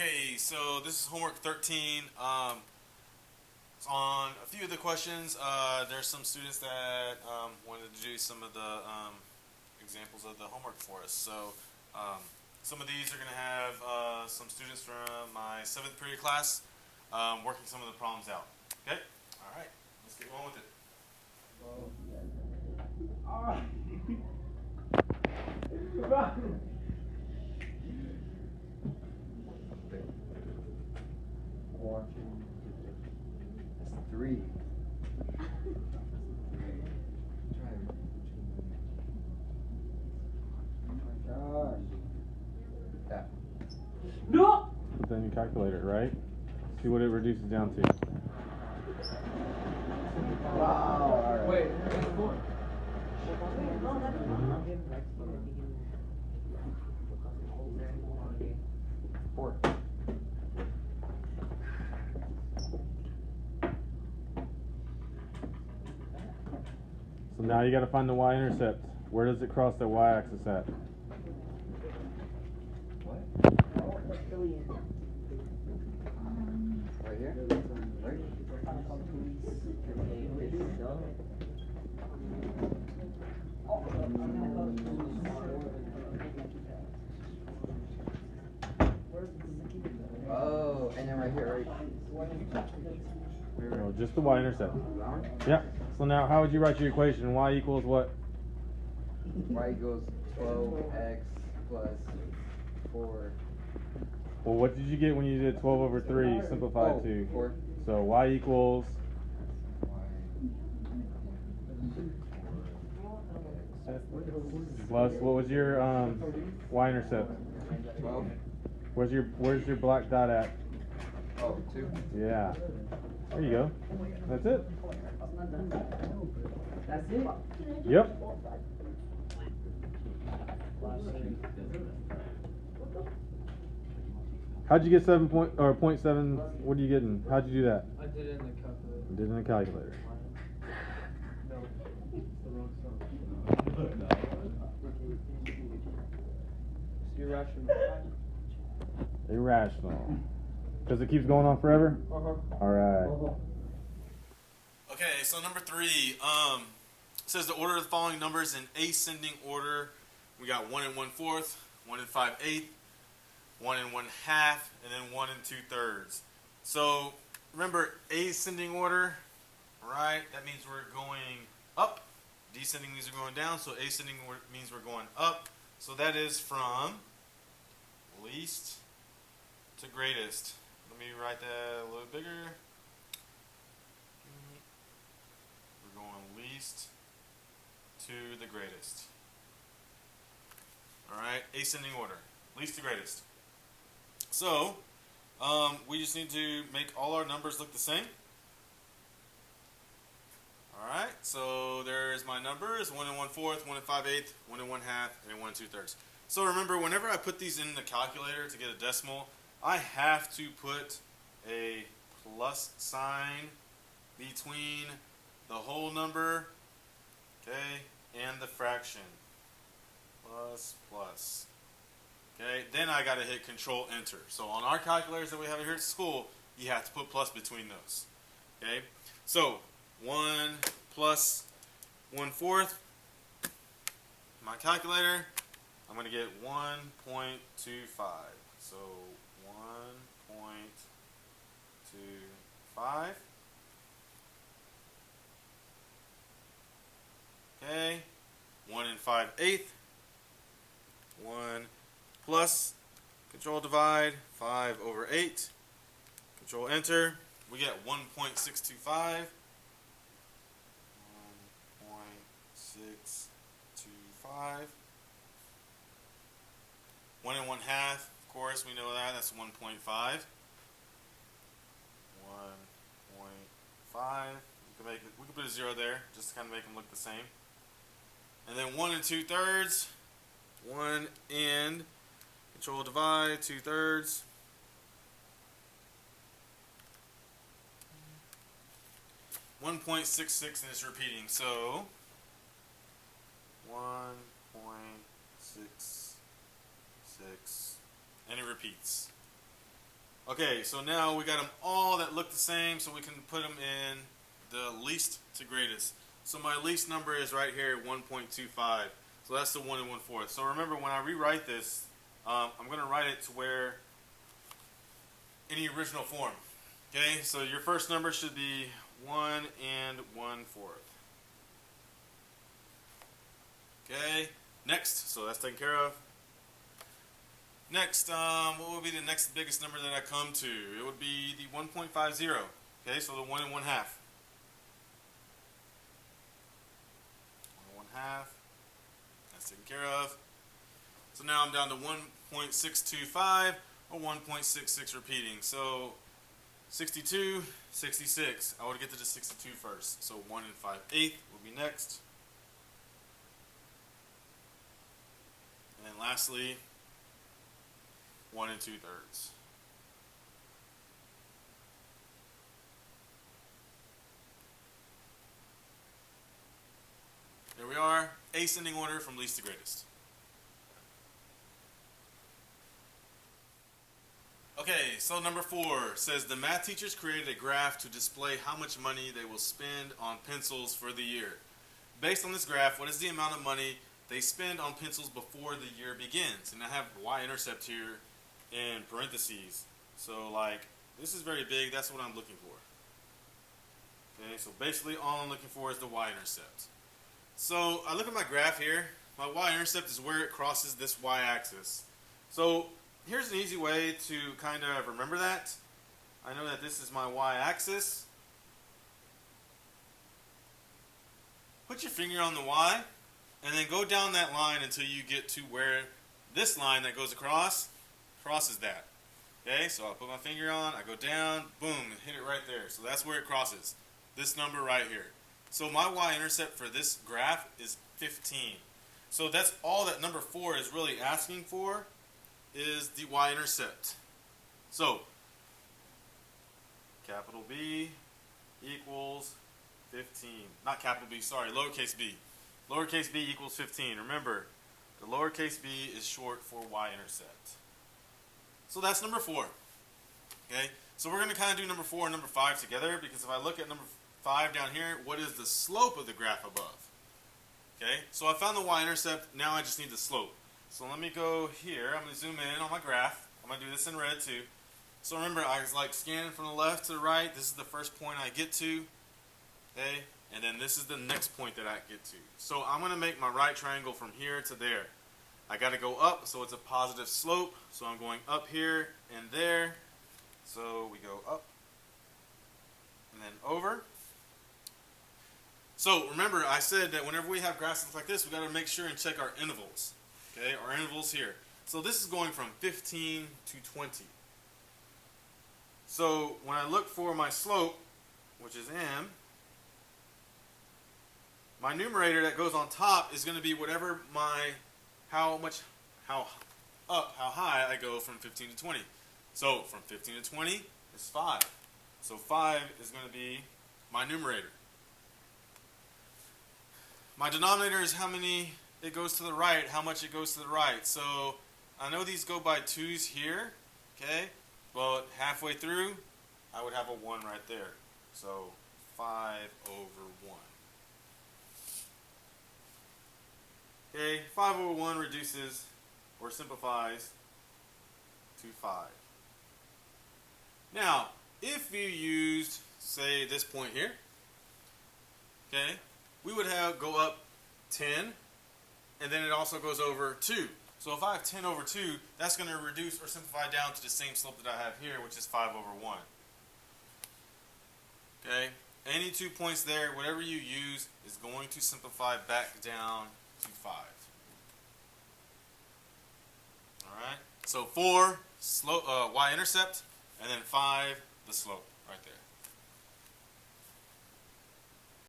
Okay, so this is homework 13. On a few of the questions, there's some students that wanted to do some of the examples of the homework for us. So some of these are going to have some students from my 7th period class working some of the problems out. Okay? All right. Let's get on with it. Watching. That's 3. Oh my gosh. Yeah. No! But then you calculate it, right? See what it reduces down to. Wow. All right. Wait, Four. So now you got to find the y-intercept. Where does it cross the y-axis at? Right here? Right? Oh, and then right here, right? No, just the y-intercept. Yeah. So now how would you write your equation? Y equals what? Y equals 12x plus 4. Well, what did you get when you did 12 over 3 simplified to? 4. So y equals plus, what was your y-intercept? 12. Where's your black dot at? Oh, 2. Yeah. There you go. That's it. that's it? Yep. How'd you get 0.7? What are you getting? How'd you do that? I did it in the calculator. You did it in a calculator. No, it's the wrong sum. It's irrational. Irrational. Because it keeps going on forever? Uh-huh. Alright. Okay, so number 3 says the order of the following numbers in ascending order. We got 1 1/4, 1 5/8, 1 1/2, and then 1 2/3. So remember, ascending order, right? That means we're going up. Descending means we're going down. So ascending means we're going up. So that is from least to greatest. Let me write that a little bigger. We're going least to the greatest. Alright, ascending order. Least to greatest. So, we just need to make all our numbers look the same. Alright, so there's my numbers. 1 1/4, 1 5/8, 1 1/2, and 1 2/3. So remember, whenever I put these in the calculator to get a decimal, I have to put a plus sign between the whole number, okay, and the fraction. Plus, plus. Okay, then I got to hit Control Enter. So on our calculators that we have here at school, you have to put plus between those. Okay, so 1 plus 1/4. My calculator, I'm going to get 1.25. So 1.25. Okay, 1 5/8. 1 plus, Control Divide, 5 over 8. Control Enter. We get 1.625. 1.625. 1 1/2. Of course, we know that. That's 1.5. 1.5. We can put a 0 there just to kind of make them look the same. And then 1 2/3. 1 and Control Divide, 2/3. 1.66 and it's repeating. So 1.66 and it repeats. Okay, so now we got them all that look the same, so we can put them in the least to greatest. So my least number is right here, 1.25. So that's the 1 1/4. So remember, when I rewrite this, I'm going to write it to where any original form. Okay, so your first number should be 1 1/4. Okay, next, so that's taken care of. Next, what would be the next biggest number that I come to? It would be the 1.50. Okay, so the 1 1/2. 1 1/2. That's taken care of. So now I'm down to 1.625 or 1.66 repeating. So 62, 66. I would get to the 62 first. So 1 5/8 would be next. And then lastly, 1 2/3. There we are, ascending order from least to greatest. Okay, so number 4 says the math teachers created a graph to display how much money they will spend on pencils for the year. Based on this graph, what is the amount of money they spend on pencils before the year begins? And I have y-intercept here in parentheses. So like, this is very big, that's what I'm looking for. Okay, so basically all I'm looking for is the y-intercept. So I look at my graph here, my y-intercept is where it crosses this y-axis. So here's an easy way to kind of remember that. I know that this is my y-axis. Put your finger on the y, and then go down that line until you get to where this line that goes across crosses that. Okay, so I put my finger on, I go down, boom, and hit it right there. So that's where it crosses, this number right here. So my y-intercept for this graph is 15. So that's all that number 4 is really asking for, is the y-intercept. So capital B equals 15. Not capital B, sorry, lowercase b. Lowercase b equals 15. Remember, the lowercase b is short for y-intercept. So that's number 4. Okay, so we're going to kind of do number 4 and number 5 together, because if I look at number 5 down here, what is the slope of the graph above? Okay, so I found the y-intercept, now I just need the slope. So let me go here, I'm going to zoom in on my graph. I'm going to do this in red too. So remember, I was like scanning from the left to the right. This is the first point I get to. Okay, and then this is the next point that I get to. So I'm going to make my right triangle from here to there. I got to go up, so it's a positive slope. So I'm going up here and there. So we go up and then over. So remember, I said that whenever we have graphs like this, we got to make sure and check our intervals. Okay, our intervals here. So this is going from 15 to 20. So when I look for my slope, which is m, my numerator that goes on top is going to be whatever my how high I go from 15 to 20. So from 15 to 20 is 5. So 5 is going to be my numerator. My denominator is how many it goes to the right, how much it goes to the right. So I know these go by 2's here, okay? Well, halfway through, I would have a 1 right there. So 5 over 1. Okay, 5 over 1 reduces or simplifies to 5. Now, if you used, say, this point here, okay, we would have go up 10, and then it also goes over 2. So if I have 10 over 2, that's going to reduce or simplify down to the same slope that I have here, which is 5 over 1. Okay, any 2 points there, whatever you use is going to simplify back down to 5. Alright, so 4, slope, y-intercept, and then 5, the slope, right there.